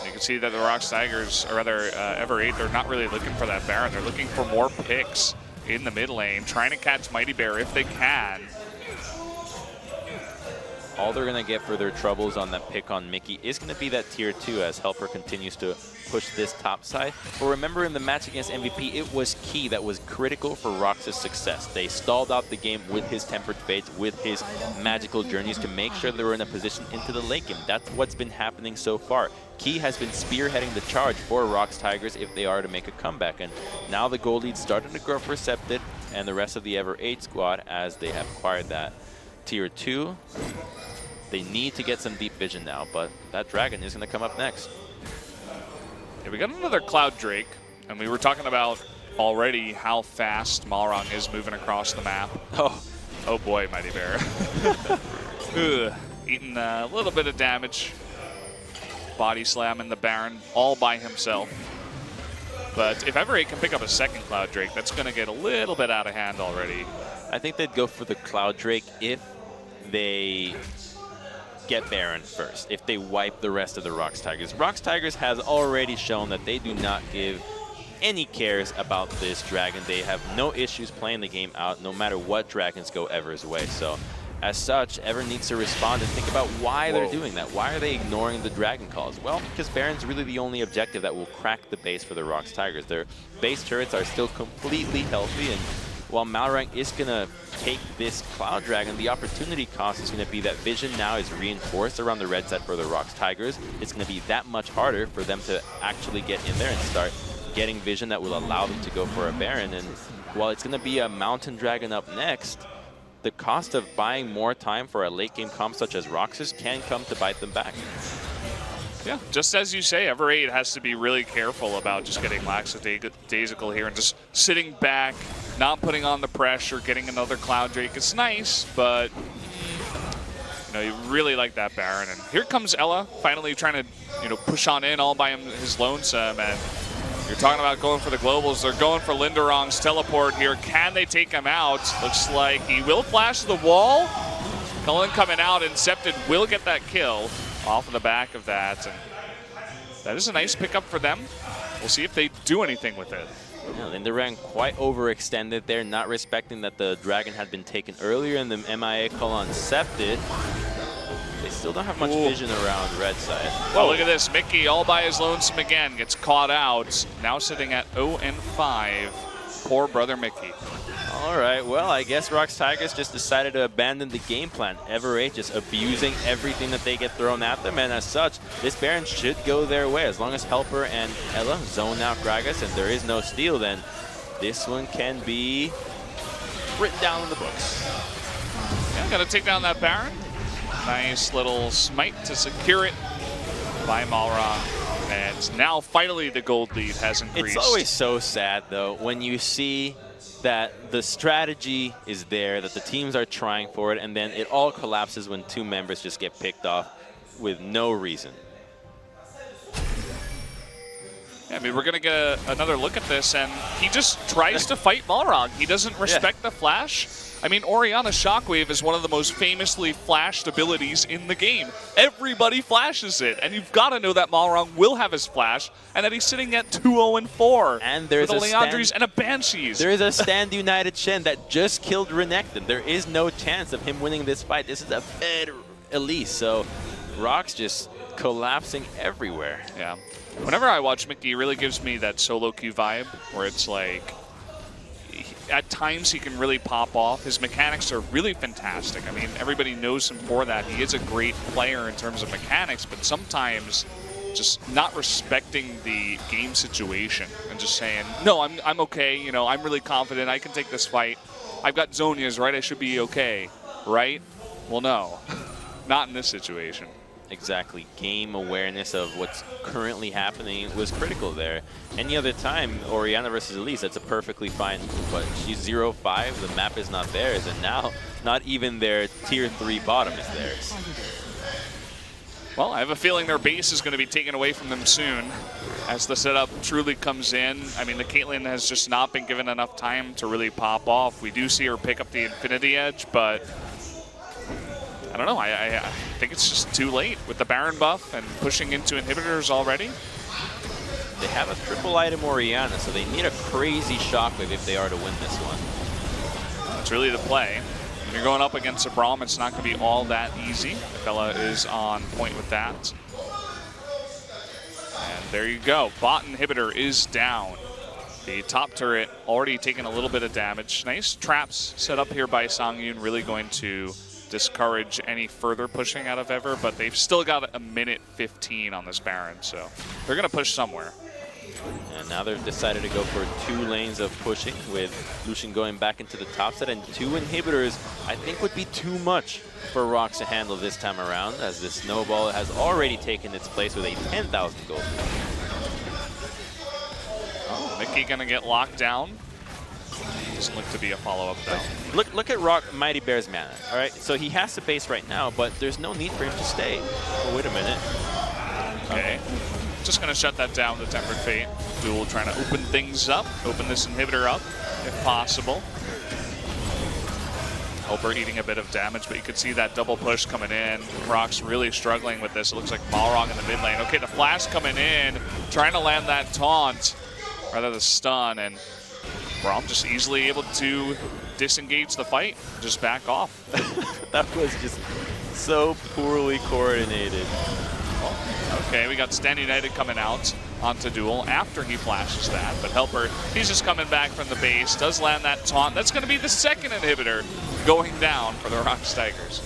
A: You can see that the ROX Tigers, or rather Ever 8, they're not really looking for that Baron. They're looking for more picks in the mid lane, trying to catch Mighty Bear if they can.
B: All they're going to get for their troubles on that pick on Mickey is going to be that tier 2 as Helper continues to push this top side. But remember, in the match against MVP, it was Key that was critical for ROX's success. They stalled out the game with his Tempered Fates, with his magical journeys to make sure they were in a position into the late game. That's what's been happening so far. Key has been spearheading the charge for ROX Tigers if they are to make a comeback. And now the goal lead's starting to grow for Scepted and the rest of the Ever 8 squad as they have acquired that tier 2. They need to get some deep vision now, but that dragon is going to come up next.
A: Yeah, we got another Cloud Drake, and we were talking about already how fast Malrang is moving across the map. Oh boy, Mighty Bear. Eating a little bit of damage. Body slamming the Baron all by himself. But if Ever 8 can pick up a second Cloud Drake, that's going to get a little bit out of hand already.
B: I think they'd go for the Cloud Drake if they get Baron first, if they wipe the rest of the ROX Tigers. ROX Tigers has already shown that they do not give any cares about this dragon. They have no issues playing the game out no matter what dragons go Ever's way. So as such, Ever needs to respond and think about why they're doing that. Why are they ignoring the dragon calls? Well, because Baron's really the only objective that will crack the base for the ROX Tigers. Their base turrets are still completely healthy, and while Malrang is going to take this Cloud Dragon, the opportunity cost is going to be that vision now is reinforced around the red side for the ROX Tigers. It's going to be that much harder for them to actually get in there and start getting vision that will allow them to go for a Baron. And while it's going to be a Mountain Dragon up next, the cost of buying more time for a late game comp such as ROX's can come to bite them back.
A: Yeah, just as you say, Ever 8 has to be really careful about just getting lackadaisical here and just sitting back, not putting on the pressure, getting another Cloud Drake. It's nice, but you know, you really like that Baron. And here comes Ella, finally trying to push on in all by his lonesome, and You're talking about going for the globals. They're going for Linderong's teleport here. Can they take him out? Looks like he will flash the wall. Cullen coming out. Incepted will get that kill off of the back of that. And that is a nice pickup for them. We'll see if they do anything with it.
B: Yeah, Linderong quite overextended there, not respecting that the dragon had been taken earlier and the MIA call on Incepted. They still don't have much vision around red side.
A: Oh, look at this. Mickey all by his lonesome again. Gets caught out. Now sitting at 0-5. Poor brother Mickey.
B: All right, well, I guess ROX Tigers just decided to abandon the game plan. Ever8 just abusing everything that they get thrown at them, and as such, this Baron should go their way. As long as Helper and Ella zone out Gragas and there is no steal, then this one can be written down in the books.
A: Yeah, got to take down that Baron. Nice little smite to secure it by Malrong. And now finally the gold lead has increased.
B: It's always so sad though when you see that the strategy is there, that the teams are trying for it, and then it all collapses when two members just get picked off with no reason.
A: Yeah, I mean, we're going to get another look at this, and he just tries to fight Malrong. He doesn't respect the flash. I mean, Orianna Shockwave is one of the most famously flashed abilities in the game. Everybody flashes it, and you've got to know that Malrong will have his flash, and that he's sitting at 2-0-4.
B: And there's
A: with a Leandries and a Banshees.
B: There is a Stand United Shen that just killed Renekton. There is no chance of him winning this fight. This is a Fed Elise, so ROX just collapsing everywhere.
A: Yeah. Whenever I watch Mickey, he really gives me that solo queue vibe, where it's like, at times he can really pop off. His mechanics are really fantastic. I mean, everybody knows him for that. He is a great player in terms of mechanics, but sometimes just not respecting the game situation and just saying, no, I'm okay. You know, I'm really confident. I can take this fight. I've got Zhonya's, right? I should be okay, right? Well, no, not in this situation.
B: Exactly. Game awareness of what's currently happening was critical there. Any other time, Orianna versus Elise, that's a perfectly fine, but she's 0-5, the map is not theirs, and now not even their tier 3 bottom is theirs.
A: Well, I have a feeling their base is going to be taken away from them soon as the setup truly comes in. I mean, the Caitlyn has just not been given enough time to really pop off. We do see her pick up the Infinity Edge, but I don't know. I think it's just too late with the Baron buff and pushing into inhibitors already.
B: They have a triple item Orianna, so they need a crazy Shockwave if they are to win this one.
A: That's really the play. When you're going up against a Braum, it's not going to be all that easy. Bella is on point with that. And there you go. Bot inhibitor is down. The top turret already taking a little bit of damage. Nice traps set up here by Songyun, really going to discourage any further pushing out of Ever, but they've still got a minute 15 on this Baron, so they're going to push somewhere.
B: And now they've decided to go for 2 lanes of pushing, with Lucian going back into the top set, and 2 inhibitors I think would be too much for ROX to handle this time around, as the snowball has already taken its place with a 10,000 gold.
A: Oh, Mickey going to get locked down. Doesn't look to be a follow-up though.
B: Look at Mighty Bear's mana. All right, so he has to base right now, but there's no need for him to stay. Oh, wait a minute.
A: Okay, just gonna shut that down. The Tempered Fate Duel trying to open things up, open this inhibitor up if possible. Helper eating a bit of damage, but you could see that double push coming in. ROX really struggling with this. It looks like Malrong in the mid lane. Okay, the flash coming in, trying to land that taunt, rather the stun, and Braum just easily able to disengage the fight, just back off.
B: That was just so poorly coordinated.
A: Oh, okay, we got Stand United coming out onto Duel after he flashes that, but Helper, he's just coming back from the base, does land that taunt. That's going to be the second inhibitor going down for the ROX Tigers.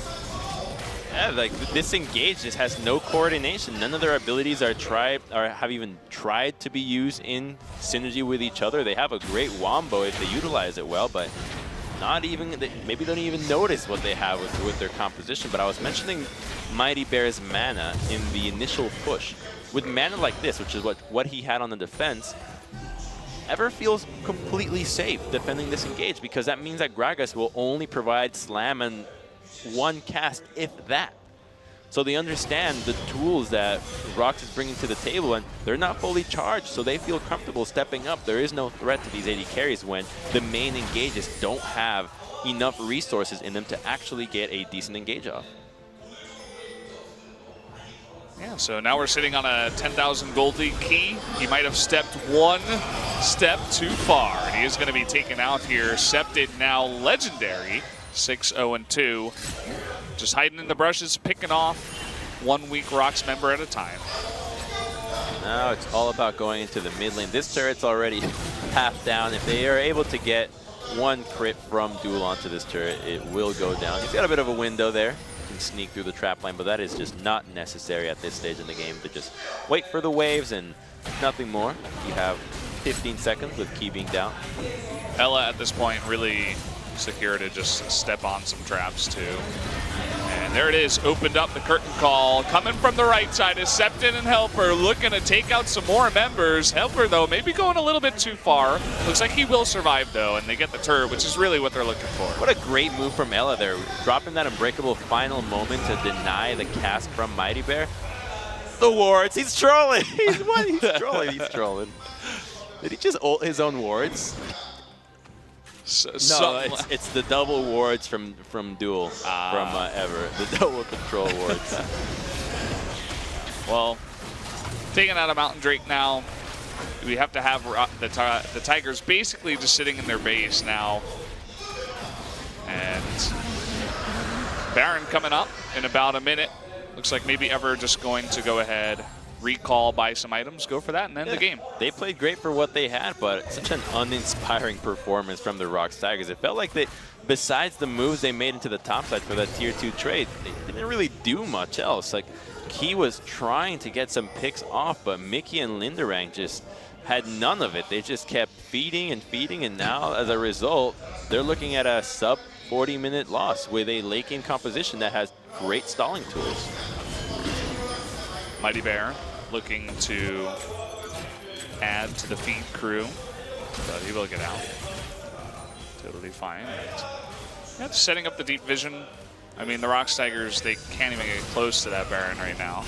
B: Yeah, like this engage just has no coordination. None of their abilities are have even tried to be used in synergy with each other. They have a great wombo if they utilize it well, but not even, maybe they don't even notice what they have with their composition. But I was mentioning Mighty Bear's mana in the initial push. With mana like this, which is what he had on the defense, Ever feels completely safe defending this engage, because that means that Gragas will only provide slam and 1 cast, if that. So they understand the tools that ROX is bringing to the table, and they're not fully charged, so they feel comfortable stepping up. There is no threat to these AD carries when the main engages don't have enough resources in them to actually get a decent engage off.
A: Yeah, so now we're sitting on a 10,000 gold lead key. He might have stepped one step too far, and he is going to be taken out here. Septed now legendary, 6-0-2. Just hiding in the brushes, picking off one weak ROX member at a time.
B: Now it's all about going into the mid lane. This turret's already half down. If they are able to get one crit from Duel onto this turret, it will go down. He's got a bit of a window there. Can sneak through the trap line, but that is just not necessary at this stage in the game to just wait for the waves and nothing more. You have 15 seconds with key being down.
A: Ella at this point really secure to just step on some traps too. And there it is, opened up the curtain call. Coming from the right side is Septon and Helper looking to take out some more members. Helper, though, maybe going a little bit too far. Looks like he will survive, though, and they get the turret, which is really what they're looking for.
B: What a great move from Ella there. Dropping that unbreakable final moment to deny the cast from Mighty Bear. The wards, he's trolling. He's trolling, he's trolling. Did he just ult his own wards? No, it's the double wards from Duel, from Ever. The double control wards.
A: Well, taking out a Mountain Drake now. We have to have the Tigers basically just sitting in their base now. And Baron coming up in about a minute. Looks like maybe Ever just going to go ahead, recall, buy some items, go for that, and end the game.
B: They played great for what they had, but such an uninspiring performance from the ROX Tigers. It felt like besides the moves they made into the top side for that tier 2 trade, they didn't really do much else. Like, Key was trying to get some picks off, but Mickey and Linderang just had none of it. They just kept feeding and feeding, and now, as a result, they're looking at a sub 40-minute loss with a late game composition that has great stalling tools.
A: Mighty Bear looking to add to the feed crew, but he will get out. Totally fine. And that's setting up the deep vision. I mean, the ROX Tigers, they can't even get close to that Baron right now.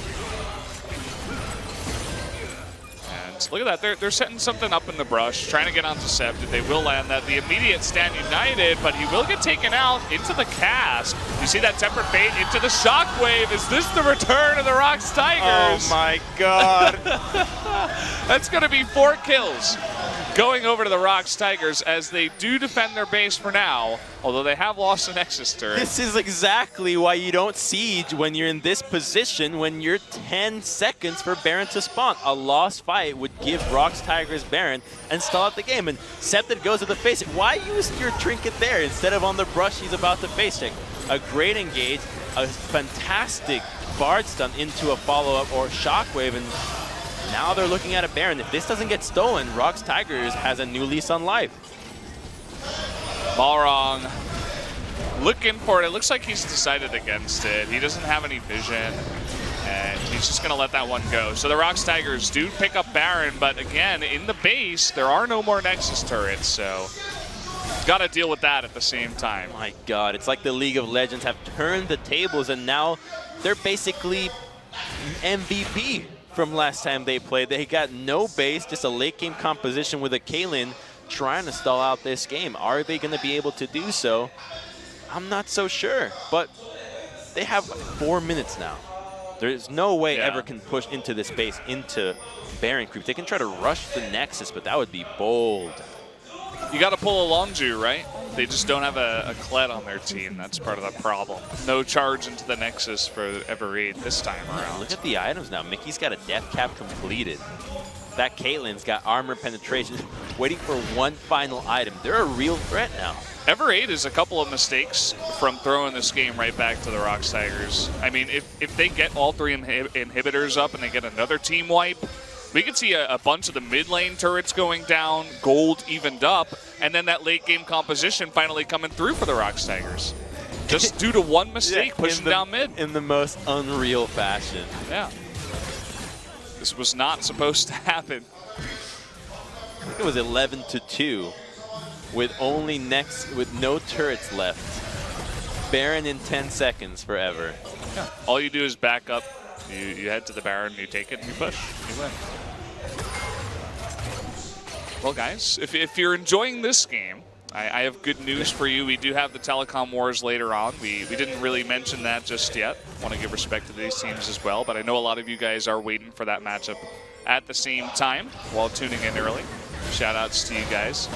A: And look at that, they're setting something up in the brush, trying to get onto Septed. They will land that. The immediate stand united, but he will get taken out into the cast. You see that Tempered Fate into the Shockwave. Is this the return of the ROX Tigers?
B: Oh my God.
A: That's going to be 4 kills going over to the ROX Tigers as they do defend their base for now, although they have lost an Nexus turret.
B: This is exactly why you don't siege when you're in this position, when you're 10 seconds for Baron to spawn. A lost fight would give ROX Tigers Baron and stall out the game. And Septed goes to the face. Why use your trinket there instead of on the brush he's about to face check? A great engage, a fantastic Bard stun into a follow-up or Shockwave, and now they're looking at a Baron. If this doesn't get stolen, ROX Tigers has a new lease on life.
A: Balrog looking for it. It looks like he's decided against it. He doesn't have any vision, and he's just going to let that one go. So the ROX Tigers do pick up Baron, but again, in the base, there are no more Nexus turrets, so got to deal with that at the same time.
B: My God, it's like the League of Legends have turned the tables, and now they're basically MVP from last time they played. They got no base, just a late game composition with a Kaylin trying to stall out this game. Are they going to be able to do so? I'm not so sure, but they have 4 minutes now. There's no way Ever can push into this base, into Baron creep. They can try to rush the Nexus, but that would be bold.
A: You got to pull a Longju, right? They just don't have a Kled on their team. That's part of the problem. No charge into the Nexus for Ever 8 this time around.
B: Look at the items now. Mickey's got a death cap completed. That Caitlyn's got armor penetration, waiting for one final item. They're a real threat now.
A: Ever 8 is a couple of mistakes from throwing this game right back to the ROX Tigers. I mean, if they get all 3 inhibitors up and they get another team wipe, we could see a bunch of the mid lane turrets going down, gold evened up, and then that late game composition finally coming through for the ROX Tigers. Just due to one mistake pushing down mid.
B: In the most unreal fashion.
A: Yeah. This was not supposed to happen.
B: I think it was 11-2 with only with no turrets left. Baron in 10 seconds forever.
A: Yeah. All you do is back up. You head to the Baron, you take it, and you push. You win. Well, guys, if you're enjoying this game, I have good news for you. We do have the Telecom Wars later on. We didn't really mention that just yet. Want to give respect to these teams as well, but I know a lot of you guys are waiting for that matchup at the same time while tuning in early. Shout outs to you guys.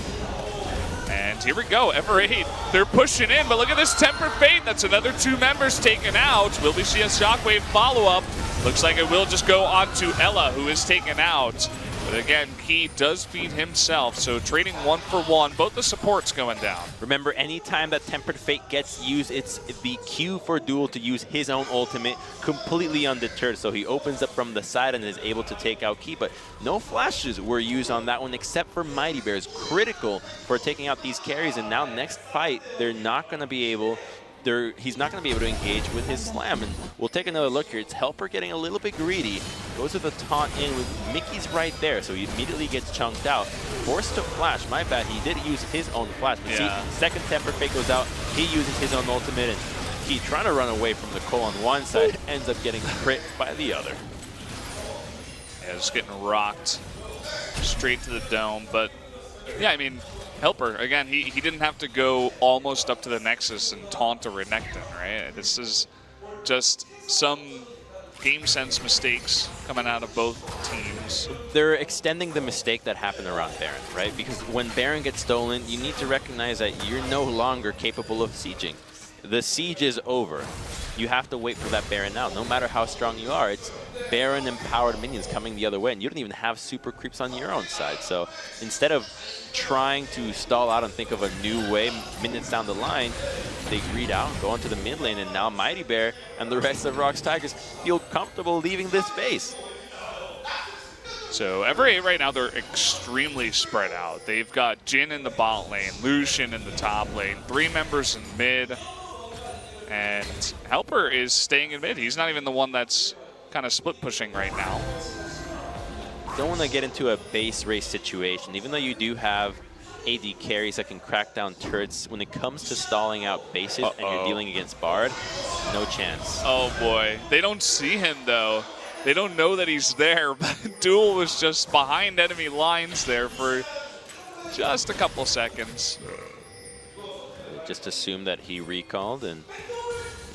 A: And here we go, Ever 8. They're pushing in, but look at this Tempered Fate. That's another 2 members taken out. Will we see a Shockwave follow-up? Looks like it will just go on to Ella, who is taken out. But again, Key does feed himself, so trading 1 for 1. Both the supports going down.
B: Remember, anytime that Tempered Fate gets used, it's the cue for Duel to use his own ultimate completely undeterred. So he opens up from the side and is able to take out Key. But no flashes were used on that one except for Mighty Bears. Critical for taking out these carries. And now next fight, they're not going to be able... He's not going to be able to engage with his slam. And we'll take another look here. It's Helper getting a little bit greedy. Goes with a taunt in with Mickey's right there, so he immediately gets chunked out. Forced to flash. My bad. He did use his own flash. But see, second Temper Fate goes out. He uses his own ultimate. And he, trying to run away from the Cole on one side, ends up getting crit by the other.
A: Yeah, just getting rocked straight to the dome. But, yeah, I mean... Helper, again, he didn't have to go almost up to the Nexus and taunt a Renekton, right? This is just some game sense mistakes coming out of both teams.
B: They're extending the mistake that happened around Baron, right? Because when Baron gets stolen, you need to recognize that you're no longer capable of sieging. The siege is over. You have to wait for that Baron now. No matter how strong you are, it's Baron-empowered minions coming the other way, and you don't even have super creeps on your own side. So instead of trying to stall out and think of a new way minutes down the line, they greed out, go into the mid lane, and now Mighty Bear and the rest of ROX Tigers feel comfortable leaving this base.
A: So Ever 8 right now, they're extremely spread out. They've got Jhin in the bot lane, Lucian in the top lane, 3 members in mid, and Helper is staying in mid. He's not even the one that's kind of split pushing right now.
B: Don't want to get into a base race situation. Even though you do have AD carries that can crack down turrets, when it comes to stalling out bases and you're dealing against Bard, no chance.
A: Oh boy, they don't see him though. They don't know that he's there, but Duel was just behind enemy lines there for just a couple seconds.
B: Just assume that he recalled, and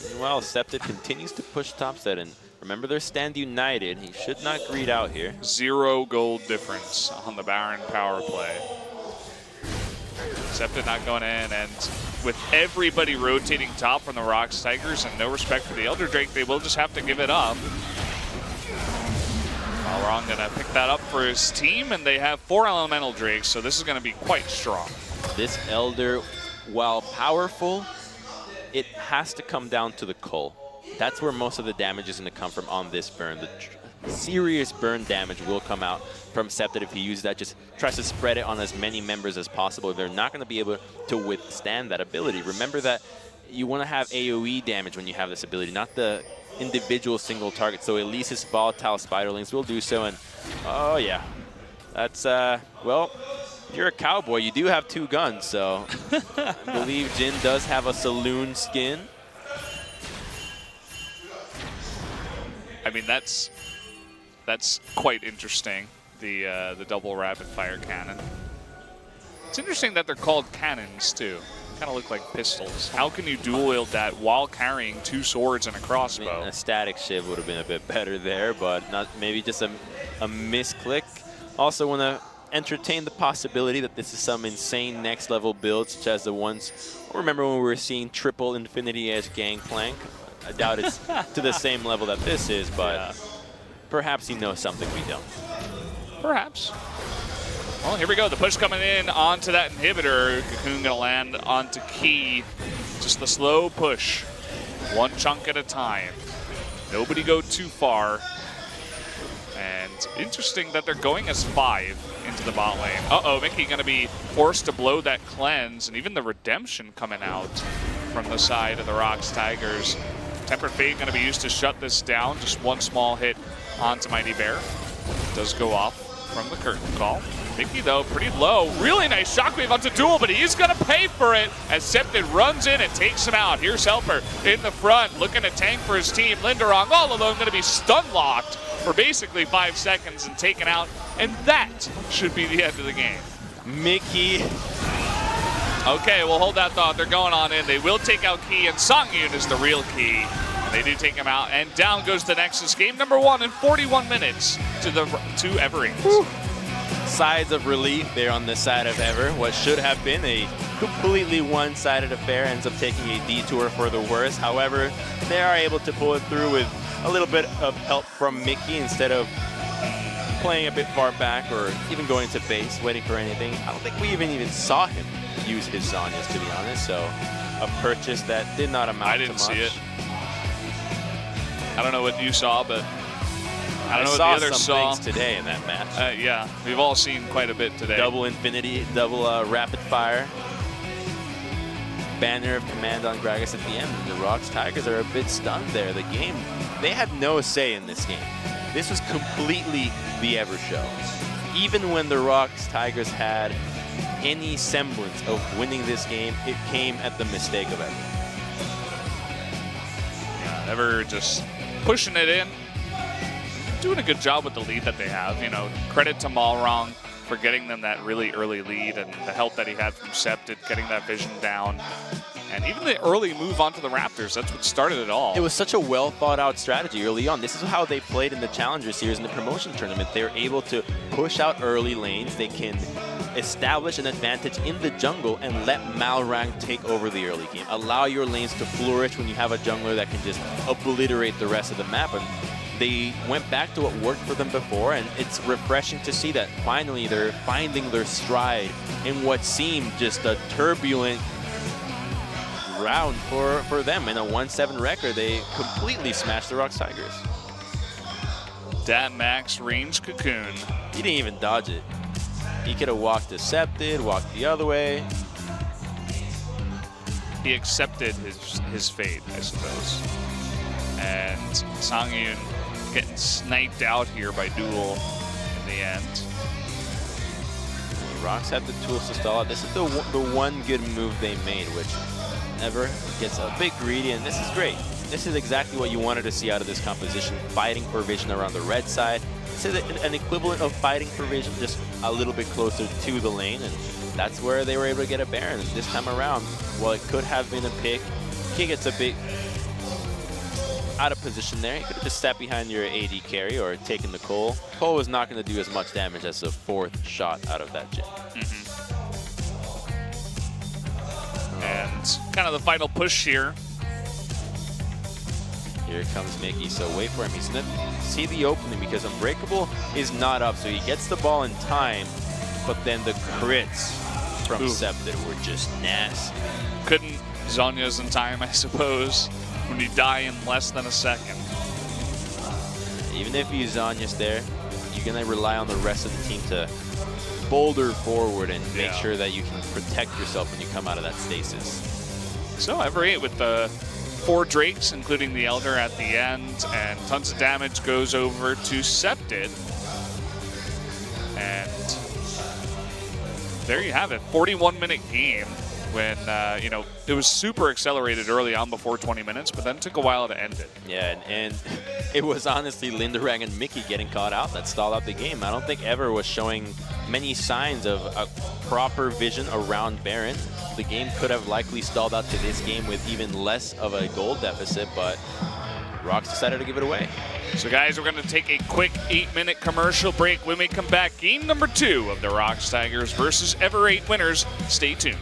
B: meanwhile, Septed continues to push topside, and remember, they're stand united. He should not greed out here.
A: 0 gold difference on the Baron power play. Septed not going in, and with everybody rotating top from the ROX Tigers and no respect for the Elder Drake, they will just have to give it up. Balrog gonna pick that up for his team, and they have 4 Elemental Drakes, so this is gonna be quite strong.
B: This Elder, while powerful, it has to come down to the Cole. That's where most of the damage is going to come from on this burn. The serious burn damage will come out from Septed if he uses that. Just tries to spread it on as many members as possible. They're not going to be able to withstand that ability. Remember that you want to have AoE damage when you have this ability, not the individual single target. So Elise's volatile spiderlings will do so. And oh yeah, that's, well, if you're a cowboy, you do have 2 guns. So I believe Jhin does have a saloon skin.
A: I mean, that's quite interesting, the double rapid fire cannon. It's interesting that they're called cannons too. Kind of look like pistols. How can you dual wield that while carrying 2 swords and a crossbow?
B: I mean, a static shiv would have been a bit better there, but not maybe just a misclick. Also want to entertain the possibility that this is some insane next level build, such as the ones, remember when we were seeing triple Infinity Edge Gangplank? I doubt it's to the same level that this is, but perhaps he knows something we don't.
A: Perhaps. Well, here we go. The push coming in onto that inhibitor. Cocoon gonna land onto Key. Just the slow push. 1 chunk at a time. Nobody go too far. And interesting that they're going as 5 into the bot lane. Uh-oh, Mickey gonna be forced to blow that cleanse, and even the redemption coming out from the side of the ROX Tigers. Tempered Fate going to be used to shut this down. Just 1 small hit onto Mighty Bear. Does go off from the curtain call. Mickey, though, pretty low. Really nice shockwave onto Duel, but he's going to pay for it as Septed runs in and takes him out. Here's Helper in the front, looking to tank for his team. Linderong all alone, going to be stun locked for basically 5 seconds and taken out. And that should be the end of the game.
B: Mickey.
A: Okay, we'll hold that thought. They're going on in. They will take out Key, and Songyun is the real Key. They do take him out, and down goes the Nexus. Game number 1 in 41 minutes to Everett.
B: Sides of relief there on the side of Ever. What should have been a completely one-sided affair ends up taking a detour for the worse. However, they are able to pull it through with a little bit of help from Mickey instead of playing a bit far back or even going to base, waiting for anything. I don't think we even saw him use his Zhonya's, to be honest. So a purchase that did not amount to much.
A: I didn't see it. I don't know what you saw, but I don't know what the others saw.
B: Things today in that match.
A: Yeah, we've all seen quite a bit today.
B: Double Infinity, double Rapid Fire. Banner of Command on Gragas at the end. The ROX Tigers are a bit stunned there. The game, they had no say in this game. This was completely the Ever show. Even when the ROX Tigers had any semblance of winning this game, it came at the mistake of Ever.
A: Yeah, Ever just pushing it in. Doing a good job with the lead that they have. You know, credit to Malrong for getting them that really early lead and the help that he had from Septed, getting that vision down. And even the early move onto the Raptors, that's what started it all.
B: It was such a well thought out strategy early on. This is how they played in the Challenger Series in the promotion tournament. They're able to push out early lanes. They can establish an advantage in the jungle and let Malrang take over the early game. Allow your lanes to flourish when you have a jungler that can just obliterate the rest of the map. And they went back to what worked for them before, and it's refreshing to see that finally they're finding their stride in what seemed just a turbulent round for them. In a 1-7 record, they completely smashed the ROX Tigers.
A: Dat Max range Cocoon.
B: He didn't even dodge it. He could have walked Decepted, walked the other way.
A: He accepted his fate, I suppose. And Songyun getting sniped out here by Duel in the end.
B: The ROX had the tools to stall out. This is the one good move they made, which Ever gets a bit greedy, and this is great. This is exactly what you wanted to see out of this composition, fighting for vision around the red side. This is an equivalent of fighting for vision, just a little bit closer to the lane, and that's where they were able to get a Baron. And this time around, while it could have been a pick, he gets a bit out of position there. He could have just sat behind your AD carry or taken the Cole. Cole was not going to do as much damage as the 4th shot out of that Jin.
A: And kind of the final push here.
B: Here comes Mickey, so wait for him. He's going to see the opening because Unbreakable is not up, so he gets the ball in time, but then the crits from Septed were just nasty.
A: Couldn't Zhonya's in time, I suppose, when you die in less than a second.
B: Even if you Zhonya's there, you're going to rely on the rest of the team to boulder forward and make sure that you can protect yourself when you come out of that stasis.
A: So Everett with the 4 Drakes, including the Elder at the end, and tons of damage goes over to Septed. And there you have it, 41-minute game when, you know, it was super accelerated early on before 20 minutes, but then took a while to end it.
B: Yeah, and it was honestly Linderang and Mickey getting caught out that stalled out the game. I don't think Ever was showing many signs of a proper vision around Baron. The game could have likely stalled out to this game with even less of a gold deficit, but ROX decided to give it away.
A: So guys, we're going to take a quick 8-minute commercial break. When we come back, game number 2 of the ROX Tigers versus Ever 8 winners. Stay tuned.